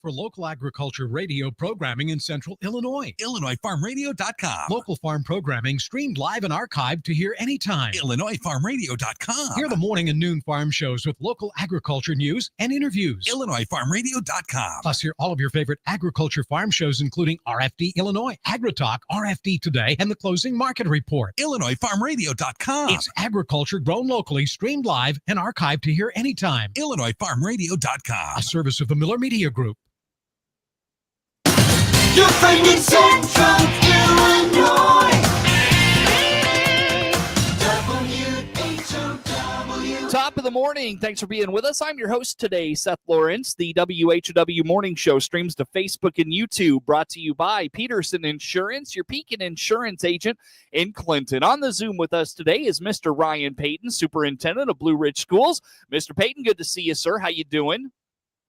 for local agriculture radio programming in Central Illinois. IllinoisFarmRadio.com. Local farm programming streamed live and archived to hear anytime. IllinoisFarmRadio.com. Hear the morning and noon farm shows with local agriculture news and interviews. IllinoisFarmRadio.com. Plus, hear all of your favorite agriculture farm shows, including RFD Illinois, AgriTalk, RFD Today, and the Closing Market Report. IllinoisFarmRadio.com. It's agriculture grown locally, streamed live, and archived to hear anytime. IllinoisFarmRadio.com. A service of the Miller Media Group. Your friend in Central Illinois. WHOW. Top of the morning. Thanks for being with us. I'm your host today, Seth Lawrence. The WHOW Morning Show streams to Facebook and YouTube, brought to you by Peterson Insurance, your Pekin Insurance agent in Clinton. On the Zoom with us today is Mr. Ryan Peyton, Superintendent of Blue Ridge Schools. Mr. Peyton, good to see you, sir. How you doing?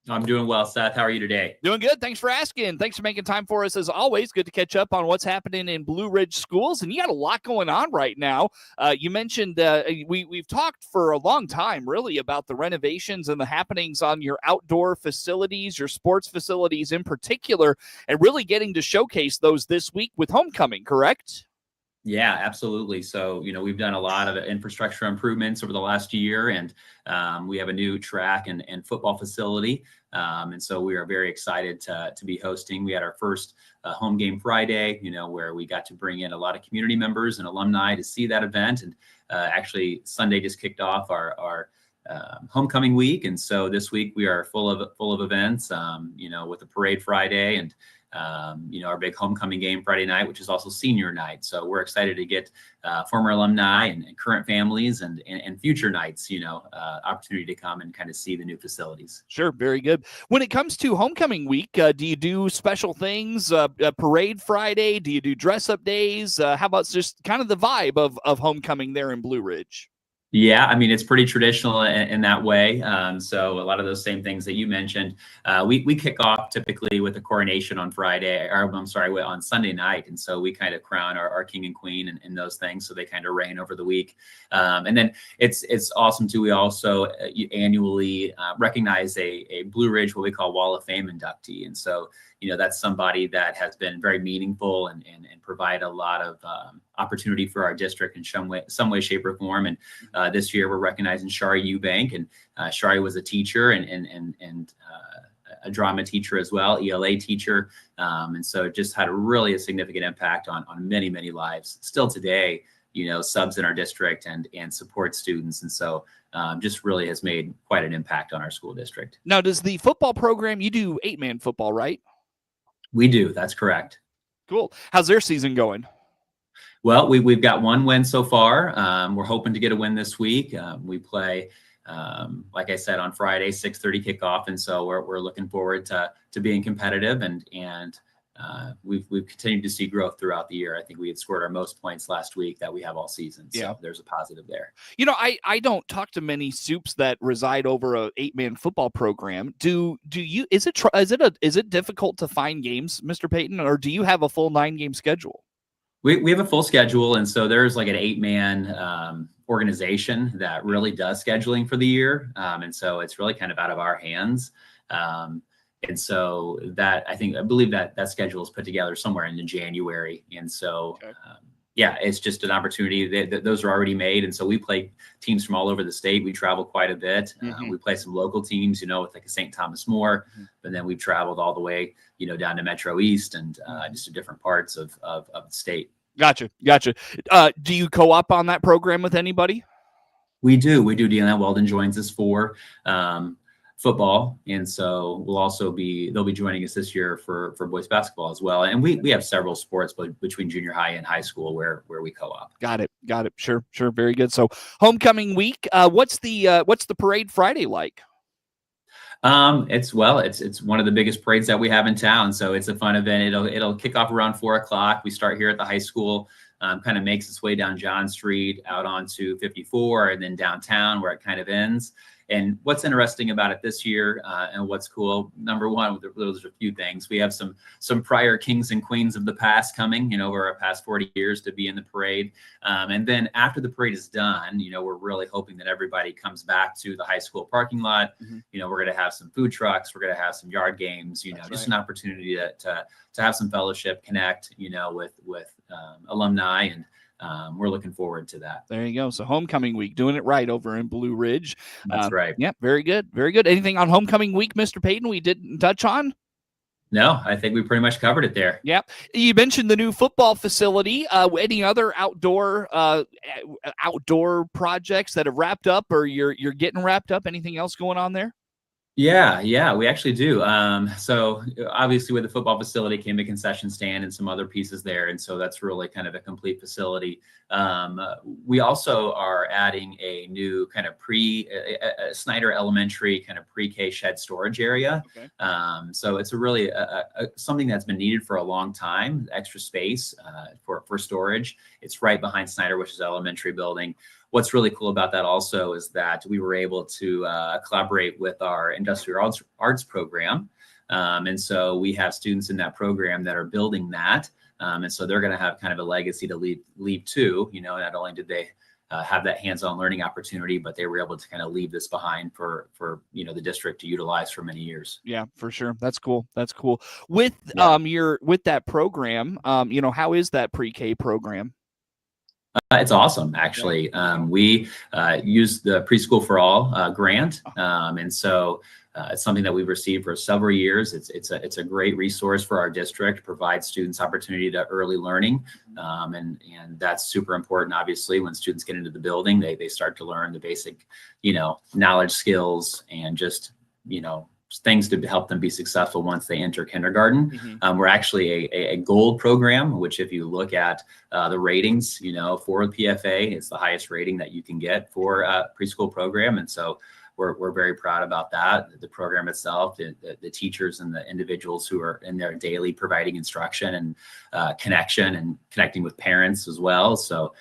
I'm doing well, Seth. How are you today? Doing good. Thanks for asking. Thanks for making time for us as always. Good to catch up on what's happening in Blue Ridge Schools. And you got a lot going on right now. You mentioned we've talked for a long time, really, about the renovations and the happenings on your outdoor facilities, your sports facilities in particular, and really getting to showcase those this week with homecoming, correct? Yeah, absolutely. So, we've done a lot of infrastructure improvements over the last year, and we have a new track and football facility. And so we are very excited to be hosting. We had our first home game Friday, where we got to bring in a lot of community members and alumni to see that event. And actually Sunday just kicked off our homecoming week. And so this week we are full of events, with a parade Friday and our big homecoming game Friday night, which is also senior night. So we're excited to get former alumni and current families and future nights, opportunity to come and kind of see the new facilities. Sure. Very good. When it comes to homecoming week, do you do special things, a parade Friday? Do you do dress up days? How about just kind of the vibe of homecoming there in Blue Ridge? Yeah, I mean, it's pretty traditional in that way. So a lot of those same things that you mentioned, we kick off typically with a coronation on on Sunday night. And so we kind of crown our king and queen and those things. So they kind of reign over the week. And then it's awesome too. We also annually recognize a Blue Ridge, what we call Wall of Fame inductee. And so, that's somebody that has been very meaningful and provide a lot of opportunity for our district in some way, shape, or form. And this year we're recognizing Shari Eubank, and Shari was a teacher and a drama teacher as well, ELA teacher. And so just had a significant impact on many, many lives still today, subs in our district and support students. And so just really has made quite an impact on our school district. Now, does the football program, you do 8-man football, right? We do. That's correct. Cool. How's their season going? Well, we've got one win so far. We're hoping to get a win this week. We play, like I said, on Friday, 6:30 kickoff. And so we're looking forward to being competitive and we've continued to see growth throughout the year. I think we had scored our most points last week that we have all season. So there's a positive there. I don't talk to many Supts that reside over a 8-man football program. Do you, is it difficult to find games, Mr. Peyton, or do you have a full 9-game schedule? We have a full schedule. And so there's like an 8-man organization that really does scheduling for the year. And so it's really kind of out of our hands. And so I believe that schedule is put together somewhere in January. And so, it's just an opportunity that those are already made. And so we play teams from all over the state. We travel quite a bit. We play some local teams, with like a St. Thomas More, but then we've traveled all the way, down to Metro East and just to different parts of the state. Gotcha. Do you co-op on that program with anybody? We do. Deanna Weldon joins us for football, and so they'll be joining us this year for boys basketball as well. And we have several sports between junior high and high school where we co-op. Got it. Sure. Very good. So homecoming week. What's the parade Friday like? It's one of the biggest parades that we have in town. So it's a fun event. It'll kick off around 4:00. We start here at the high school, kind of makes its way down John Street out onto 54 and then downtown where it kind of ends. And what's interesting about it this year, and what's cool, number one, those are a few things. We have some prior kings and queens of the past coming, over our past 40 years to be in the parade. And then after the parade is done, we're really hoping that everybody comes back to the high school parking lot. We're going to have some food trucks. We're going to have some yard games, just an opportunity to have some fellowship, connect, with alumni, and we're looking forward to that. There you go. So homecoming week, doing it right over in Blue Ridge. That's right. Yeah, very good. Very good. Anything on homecoming week, Mr. Peyton, we didn't touch on? No, I think we pretty much covered it there. Yeah. You mentioned the new football facility. Any other outdoor projects that have wrapped up, or you're getting wrapped up? Anything else going on there? Yeah, we actually do. So obviously with the football facility came a concession stand and some other pieces there. And so that's really kind of a complete facility. We also are adding a new kind of Snyder Elementary kind of pre-K shed storage area. Okay. So it's really something that's been needed for a long time, extra space for storage. It's right behind Snyder, which is an elementary building. What's really cool about that also is that we were able to collaborate with our industrial arts program. And so we have students in that program that are building that. And so they're going to have kind of a legacy to leave too. Not only did they have that hands-on learning opportunity, but they were able to kind of leave this behind for the district to utilize for many years. Yeah, for sure. That's cool. With with that program, how is that pre-K program? It's awesome, actually. We use the Preschool for All grant, and so it's something that we've received for several years. It's a great resource for our district, provides students opportunity to early learning, and that's super important. Obviously, when students get into the building, they start to learn the basic, knowledge, skills, and just things to help them be successful once they enter kindergarten. We're actually a gold program, which if you look at the ratings, for the PFA, it's the highest rating that you can get for a preschool program. And so we're very proud about that. The program itself, the teachers and the individuals who are in there daily providing instruction and connection and connecting with parents as well. So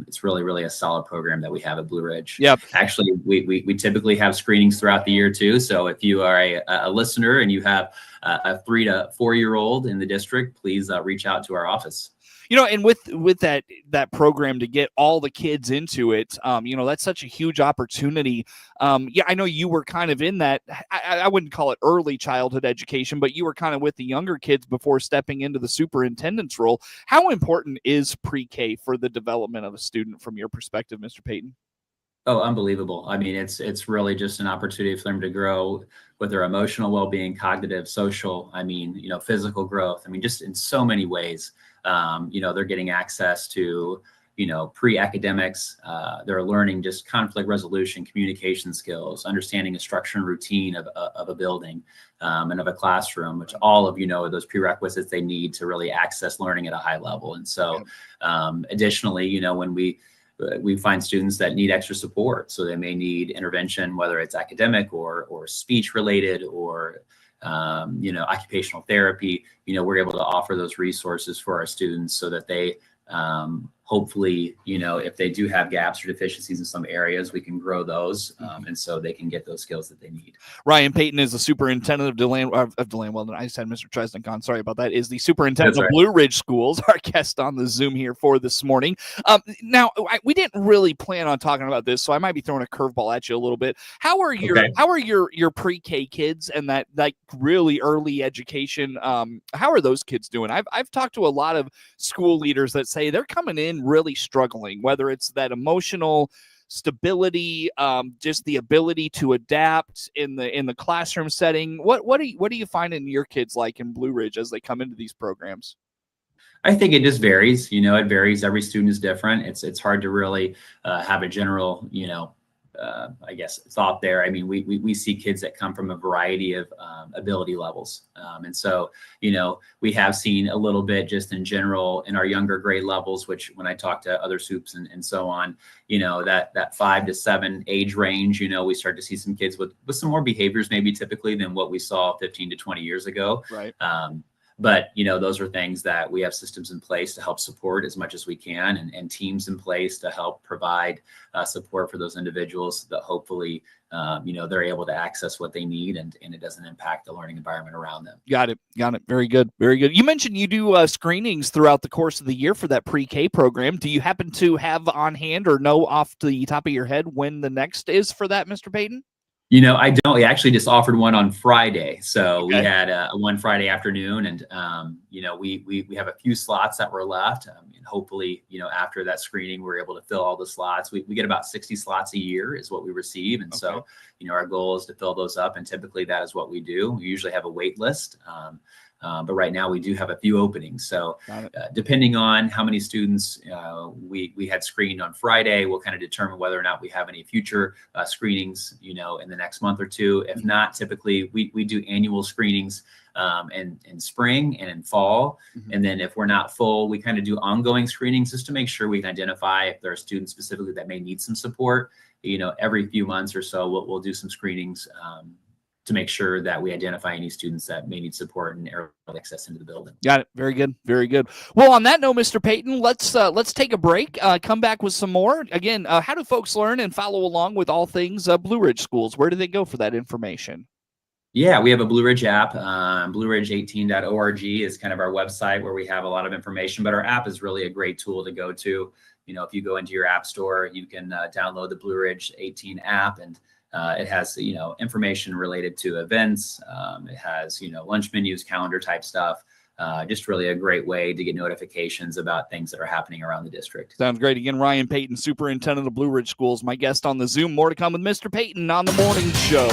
it's really, really a solid program that we have at Blue Ridge. Yep. Actually, we typically have screenings throughout the year too. So if you are a listener and you have a 3 to 4 year old in the district, please reach out to our office. And with that program to get all the kids into it, that's such a huge opportunity. I know you were kind of in that, I wouldn't call it early childhood education, but you were kind of with the younger kids before stepping into the superintendent's role. How important is pre-K for the development of a student from your perspective, Mr. Peyton? Oh, unbelievable. I mean, it's really just an opportunity for them to grow with their emotional well-being, cognitive, social, physical growth. Just in so many ways. They're getting access to, pre-academics. They're learning just conflict resolution, communication skills, understanding a structure and routine of a building and of a classroom, which all of are those prerequisites they need to really access learning at a high level. And so additionally, when we find students that need extra support, so they may need intervention, whether it's academic or speech related or occupational therapy, we're able to offer those resources for our students so that they hopefully, if they do have gaps or deficiencies in some areas, we can grow those and so they can get those skills that they need. Ryan Peyton is the superintendent of Deland. Well, I said Mr. Tresnick. Sorry about that. Is the superintendent of Blue Ridge Schools, our guest on the Zoom here for this morning. Now, we didn't really plan on talking about this, so I might be throwing a curveball at you a little bit. How are your pre-K kids and that like really early education? How are those kids doing? I've talked to a lot of school leaders that say they're coming in really struggling, whether it's that emotional stability, just the ability to adapt in the classroom setting. What do you find in your kids like in Blue Ridge as they come into these programs? I think it just varies. It varies. Every student is different. It's hard to really have a general, thought there. We see kids that come from a variety of ability levels. And so, we have seen a little bit just in general in our younger grade levels, which when I talk to other SUPs and so on, that 5 to 7 age range, we start to see some kids with some more behaviors maybe typically than what we saw 15 to 20 years ago. Right. But, those are things that we have systems in place to help support as much as we can, and teams in place to help provide support for those individuals that hopefully, they're able to access what they need and it doesn't impact the learning environment around them. Got it. Very good. You mentioned you do screenings throughout the course of the year for that pre-K program. Do you happen to have on hand or know off the top of your head when the next is for that, Mr. Peyton? I don't. We actually just offered one on Friday. So Okay. we had one Friday afternoon, and, we have a few slots that were left. And hopefully, after that screening, we're able to fill all the slots. We get about 60 slots a year is what we receive. And so, our goal is to fill those up. And typically that is what we do. We usually have a wait list. But right now we do have a few openings. So depending on how many students we had screened on Friday, we'll kind of determine whether or not we have any future screenings, in the next month or two. If not, typically we do annual screenings in spring and in fall. And then if we're not full, we kind of do ongoing screenings just to make sure we can identify if there are students specifically that may need some support. Every few months or so, we'll do some screenings to make sure that we identify any students that may need support and early access into the building. Got it. Very good. Well, on that note, Mr. Peyton, let's take a break. Come back with some more. Again, how do folks learn and follow along with all things Blue Ridge Schools? Where do they go for that information? Yeah, we have a Blue Ridge app. BlueRidge18.org is kind of our website where we have a lot of information, but our app is really a great tool to go to. If you go into your app store, you can download the Blue Ridge 18 app, and it has, information related to events. It has, lunch menus, calendar type stuff. Just really a great way to get notifications about things that are happening around the district. Sounds great. Again, Ryan Peyton, Superintendent of Blue Ridge Schools, my guest on the Zoom. More to come with Mr. Peyton on the morning show.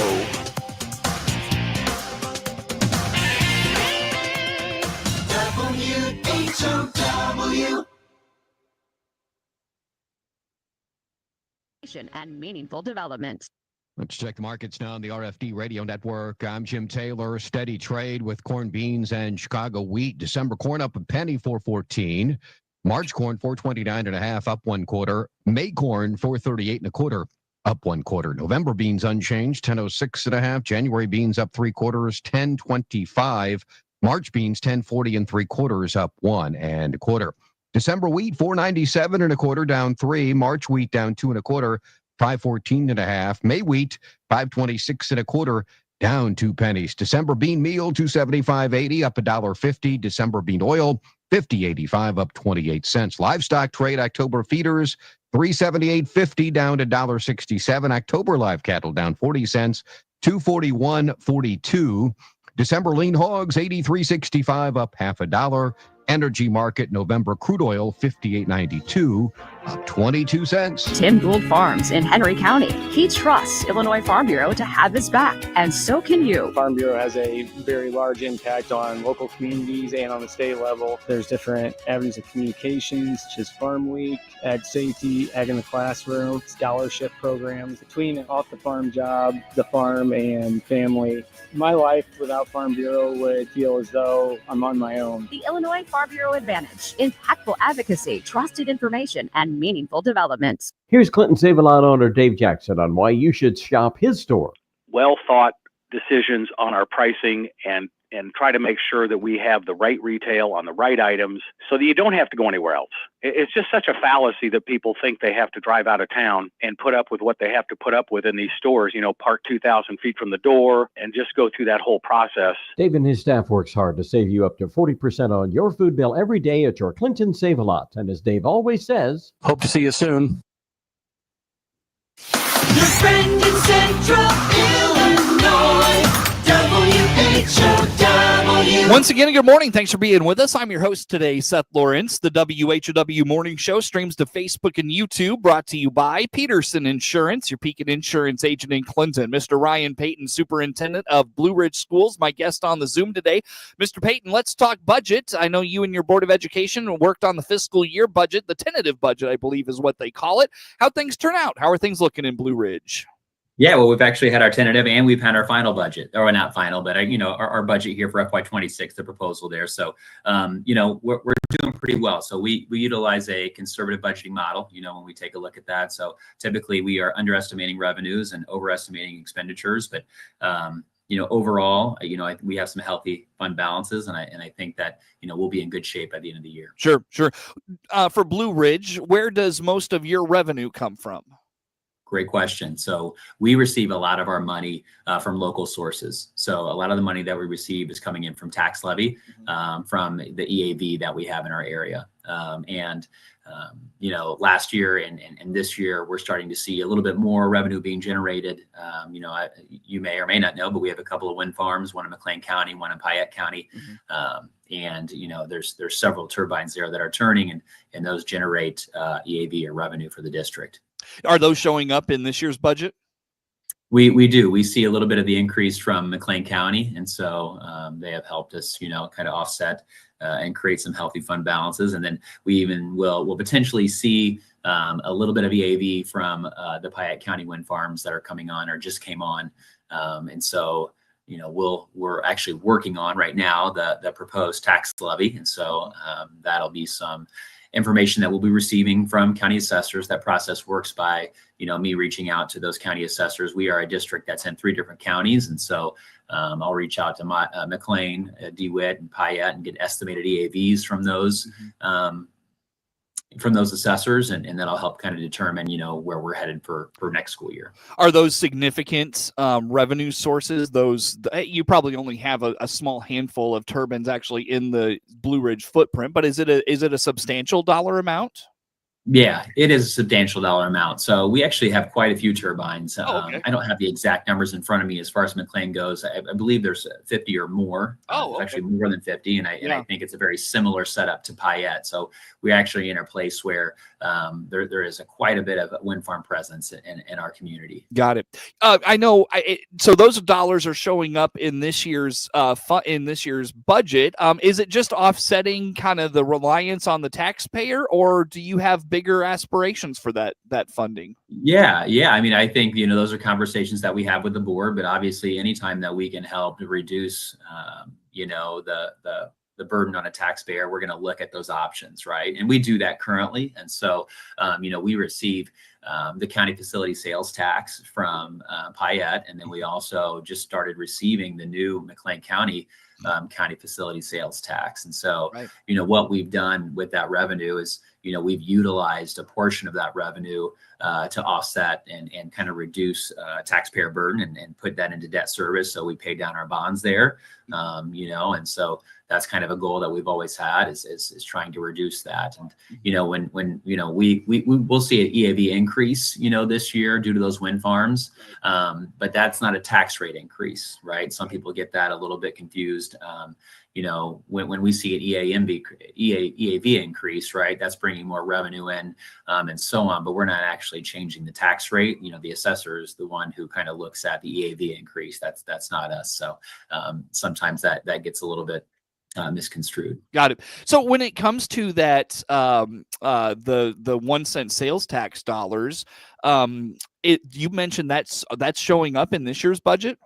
WHOW. And meaningful development. Let's check the markets now on the RFD Radio Network. I'm Jim Taylor. Steady trade with corn, beans, and Chicago wheat. December corn up a penny, 4.14. March corn 4.29.5, up 1/4. May corn 4.38 1/4, up 1/4. November beans unchanged, 10.06.5. January beans up 3/4, 10.25. March beans 10.40 3/4, up 1 1/4. December wheat 4.97 1/4, down 3. March wheat down 2 1/4, 5.14.5. May wheat 5.26 1/4, down 2 pennies. December bean meal 275.80, up $1.50. December bean oil 50.85, up 28 cents. Livestock trade October feeders 378.50, down to $1.67. October live cattle down 40 cents, 241.42. December lean hogs 83.65, up $0.50. Energy market November crude oil 58.92, up 22 cents. Tim Gould Farms in Henry County. He trusts Illinois Farm Bureau to have his back, and so can you. Farm Bureau has a very large impact on local communities and on the state level. There's different avenues of communications, such as Farm Week, Ag Safety, Ag in the Classroom, scholarship programs. Between off the farm job, the farm, and family, my life without Farm Bureau would feel as though I'm on my own. The Illinois Farm Bureau Advantage. Impactful advocacy, trusted information, and meaningful developments. Here's Clinton Save-A-Lot owner Dave Jackson on why you should shop his store. Well-thought decisions on our pricing and try to make sure that we have the right retail on the right items so that you don't have to go anywhere else. It's just such a fallacy that people think they have to drive out of town and put up with what they have to put up with in these stores, park 2,000 feet from the door and just go through that whole process. Dave and his staff works hard to save you up to 40% on your food bill every day at your Clinton Save-A-Lot. And as Dave always says, Hope to see you soon. Your friend in Central Illinois. WHOW. Once again, good morning. Thanks for being with us. I'm your host today, Seth Lawrence. The WHOW Morning Show streams to Facebook and YouTube, brought to you by Peterson Insurance, your Pekin Insurance agent in Clinton. Mr. Ryan Peyton, Superintendent of Blue Ridge Schools, my guest on the Zoom today. Mr. Peyton, let's talk budget. I know you and your Board of Education worked on the fiscal year budget, the tentative budget, I believe is what they call it. How'd things turn out? How are things looking in Blue Ridge? Yeah, well, we've actually had our tentative and we've had our final budget, or not final, but our budget here for FY26, the proposal there. So, we're doing pretty well. So we utilize a conservative budgeting model, when we take a look at that. So typically we are underestimating revenues and overestimating expenditures, but overall, we have some healthy fund balances, and I think that, we'll be in good shape at the end of the year. Sure. For Blue Ridge, where does most of your revenue come from? Great question. So we receive a lot of our money from local sources. So a lot of the money that we receive is coming in from tax levy, from the EAV that we have in our area. Last year and this year, we're starting to see a little bit more revenue being generated. You may or may not know, but we have a couple of wind farms, one in McLean County, one in Piatt County. There's several turbines there that are turning, and those generate EAV or revenue for the district. Are those showing up in this year's budget? We do. We see a little bit of the increase from McLean County, and so they have helped us, kind of offset and create some healthy fund balances. And then we even will potentially see a little bit of EAV from the Piatt County wind farms that are coming on or just came on. We're actually working on right now the proposed tax levy, and so that'll be some information that we'll be receiving from county assessors. That process works by, me reaching out to those county assessors. We are a district that's in 3 different counties. And so I'll reach out to McLean, DeWitt, and Piatt and get estimated EAVs from those, assessors. And then I'll help kind of determine, where we're headed for next school year. Are those significant revenue sources? You probably only have a small handful of turbines actually in the Blue Ridge footprint, but is it a substantial dollar amount? Yeah, it is a substantial dollar amount. So we actually have quite a few turbines. Okay. I don't have the exact numbers in front of me as far as McLean goes. I believe there's 50 or more. Okay. Actually more than 50. And I think it's a very similar setup to Piatt. So we're actually in a place where there is quite a bit of wind farm presence in our community. Got it. I know. So those dollars are showing up in this year's budget. Is it just offsetting kind of the reliance on the taxpayer, or do you have bigger aspirations for that funding? Yeah. I mean, I think, those are conversations that we have with the board, but obviously anytime that we can help to reduce, the burden on a taxpayer, we're going to look at those options, right? And we do that currently. And so, we receive the county facility sales tax from Piatt, and then we also just started receiving the new McLean County county facility sales tax. And so, right. What we've done with that revenue is, we've utilized a portion of that revenue to offset and kind of reduce taxpayer burden and put that into debt service. So we pay down our bonds there, and so that's kind of a goal that we've always had is trying to reduce that. And, when we'll see an EAV increase, this year due to those wind farms, but that's not a tax rate increase, right? Some people get that a little bit confused. When we see an EAV increase, right, that's bringing more revenue in and so on, but we're not actually changing the tax rate. The assessor is the one who kind of looks at the EAV increase. That's not us. So sometimes that gets a little bit misconstrued. Got it. So when it comes to that, the 1 cent sales tax dollars, you mentioned that's showing up in this year's budget.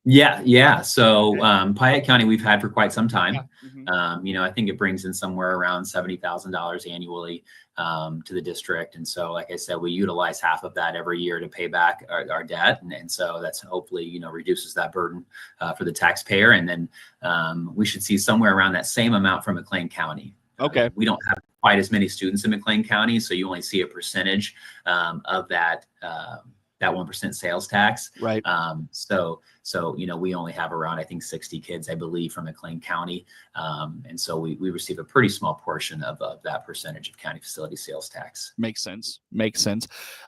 Yeah. So Piatt County we've had for quite some time. Yeah. I think it brings in somewhere around $70,000 annually to the district. And so, like I said, we utilize half of that every year to pay back our debt. And so that's hopefully, reduces that burden for the taxpayer. And then we should see somewhere around that same amount from McLean County. Okay. We don't have quite as many students in McLean County, so you only see a percentage of that 1% sales tax. Right. So we only have around, I think, 60 kids, I believe, from McLean County. And so we receive a pretty small portion of that percentage of county facility sales tax. Makes sense.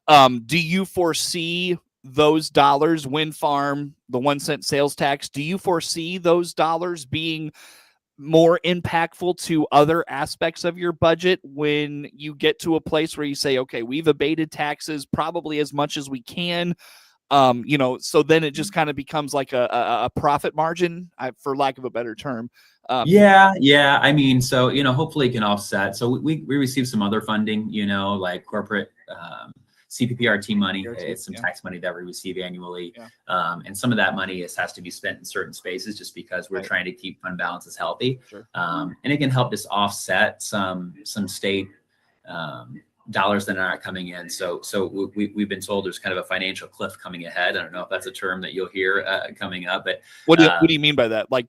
Do you foresee those dollars, wind farm, the 1 cent sales tax, do you foresee those dollars being more impactful to other aspects of your budget when you get to a place where you say, okay, we've abated taxes probably as much as we can, so then it just kind of becomes like a profit margin, for lack of a better term. Yeah. I mean, so, hopefully it can offset. So we receive some other funding, like corporate CPPRT money. It's some tax money that we receive annually. Yeah. And some of that money has to be spent in certain spaces just because we're trying to keep fund balances healthy. Sure. And it can help us offset some state dollars that aren't coming in. So we've been told there's kind of a financial cliff coming ahead. I don't know if that's a term that you'll hear coming up, but what do you mean by that? Like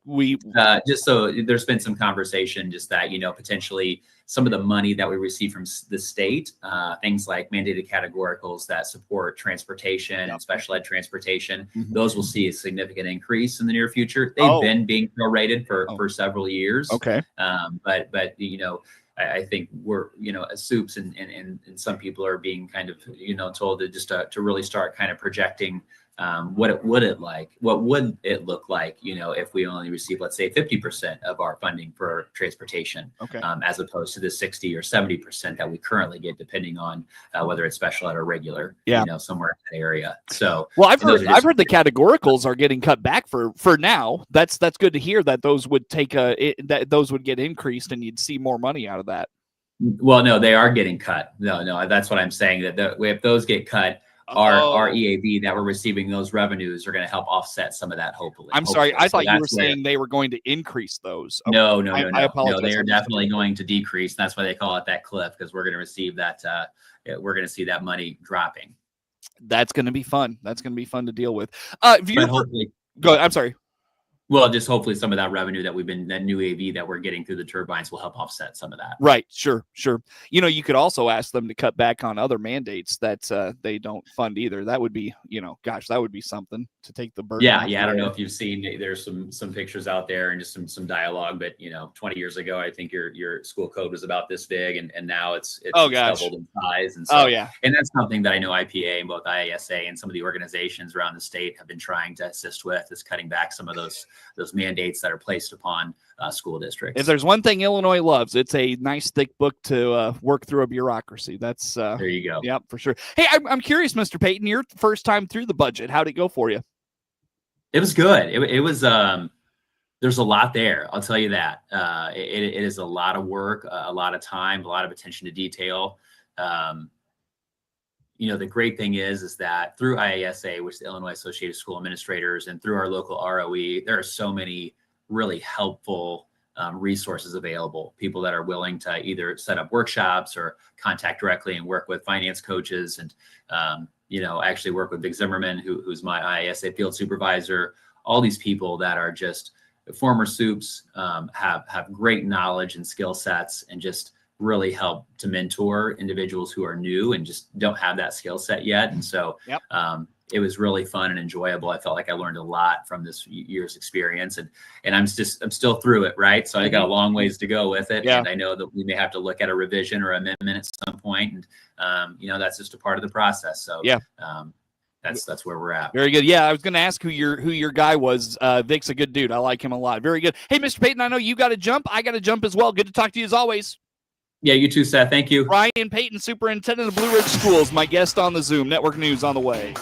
just so there's been some conversation just that, potentially some of the money that we receive from the state, things like mandated categoricals that support transportation and special ed transportation, those will see a significant increase in the near future. They've been being prorated for several years. Okay. But I think we're, as Supts and some people are being kind of, told to just to really start kind of projecting what would it look like, if we only receive, let's say, 50% of our funding for transportation, as opposed to the 60 or 70% that we currently get, depending on whether it's special ed or regular, somewhere in that area. So, well, I've heard the categoricals are getting cut back for now. That's good to hear that those would that those would get increased and you'd see more money out of that. Well, no, they are getting cut. No, that's what I'm saying. That if those get cut, our EAB that we're receiving, those revenues are going to help offset some of that. Hopefully. I'm sorry. I thought you were saying they were going to increase those. Okay. No. I apologize. No, they are definitely going to decrease. That's why they call it that cliff, because we're going to receive that. We're going to see that money dropping. That's going to be fun. That's going to be fun to deal with. Hopefully, go ahead. I'm sorry. Well, just hopefully some of that revenue that that new AV that we're getting through the turbines will help offset some of that. Right. Sure. You could also ask them to cut back on other mandates that they don't fund either. That would be, that would be something to take the burden. Yeah. I don't know if you've seen, there's some pictures out there and just some dialogue, but 20 years ago, I think your school code was about this big, and now it's doubled in size. And so, and that's something that I know IPA and both IASA and some of the organizations around the state have been trying to assist with, is cutting back some of those mandates that are placed upon school districts. If there's one thing Illinois loves, it's a nice thick book to work through a bureaucracy. That's there you go. Yep, for sure. Hey, I'm curious, Mr. Peyton, your first time through the budget, how'd it go for you? It was good. It was there's a lot there. I'll tell you that. It is a lot of work, a lot of time, a lot of attention to detail. The great thing is that through IASA, which is the Illinois Associated of School Administrators, and through our local ROE, there are so many really helpful resources available. People that are willing to either set up workshops or contact directly and work with finance coaches, and actually work with Vic Zimmerman, who's my IASA field supervisor. All these people that are just former Supts, have great knowledge and skill sets, and just really help to mentor individuals who are new and just don't have that skill set yet. And so it was really fun and enjoyable. I felt like I learned a lot from this year's experience, and I'm still through it. Right. So I got a long ways to go with it. And I know that we may have to look at a revision or amendment at some point. And, that's just a part of the process. So that's where we're at. Very good. Yeah, I was going to ask who your guy was. Vic's a good dude. I like him a lot. Very good. Hey, Mr. Peyton, I know you got to jump. I got to jump as well. Good to talk to you as always. Yeah, you too, Seth. Thank you. Ryan Peyton, Superintendent of Blue Ridge Schools, my guest on the Zoom. Network News on the way.